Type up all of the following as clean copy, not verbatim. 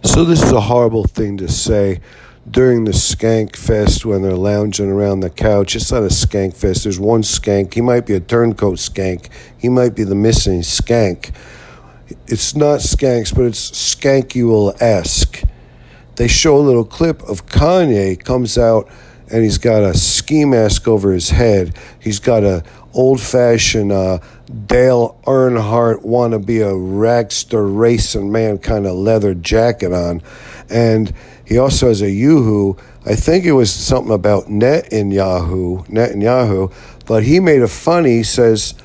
So this is a horrible thing to say during the skank fest when they're lounging around the couch. It's not a skank fest. There's one skank. He might be a turncoat skank. He might be the missing skank. It's not skanks, but it's skankual-esque. They show a little clip of Kanye comes out and he's got a ski mask over his head. He's got a old-fashioned Dale Earnhardt wannabe a ragster racing man kind of leather jacket on. And he also has a yoo-hoo. I think it was something about Netanyahu, but he made a funny. He says,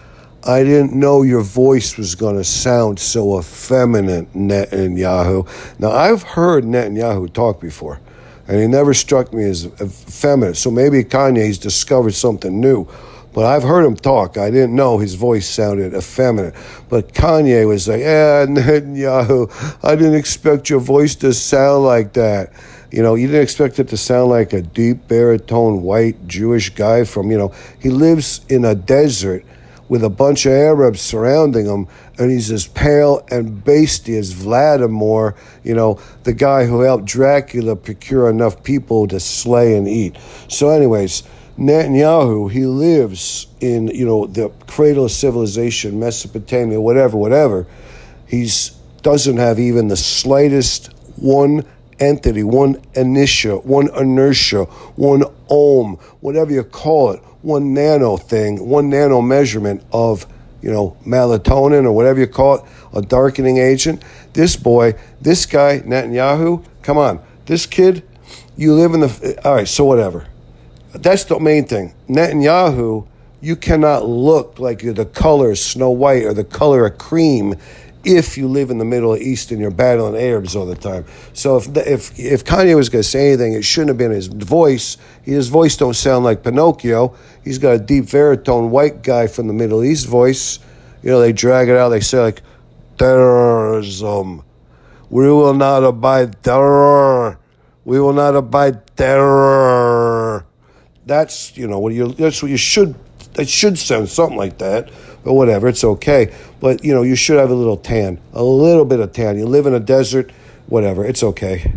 "I didn't know your voice was going to sound so effeminate, Netanyahu." Now, I've heard Netanyahu talk before, and he never struck me as effeminate. So maybe Kanye's discovered something new. But I've heard him talk. I didn't know his voice sounded effeminate. But Kanye was like, Netanyahu, I didn't expect your voice to sound like that. You know, you didn't expect it to sound like a deep baritone white Jewish guy from, he lives in a desert with a bunch of Arabs surrounding him, and he's as pale and basty as Vladimir, the guy who helped Dracula procure enough people to slay and eat. So anyways, Netanyahu, he lives in, the cradle of civilization, Mesopotamia, whatever. He doesn't have even the slightest one entity, one inertia, one ohm, whatever you call it, one nano thing, one nano measurement of, melatonin or whatever you call it, a darkening agent. This guy, Netanyahu, come on, this kid, you live in all right, so whatever. That's the main thing. Netanyahu, you cannot look like you're the color of Snow White or the color of cream if you live in the Middle East and you're battling Arabs all the time. So if Kanye was going to say anything, it shouldn't have been his voice. His voice don't sound like Pinocchio. He's got a deep baritone white guy from the Middle East voice. They drag it out. They say like, terrorism. We will not abide terror. We will not abide terror. That's that's what you should. It should sound something like that, but whatever, it's okay. But you should have a little bit of tan. You live in a desert, whatever, it's okay.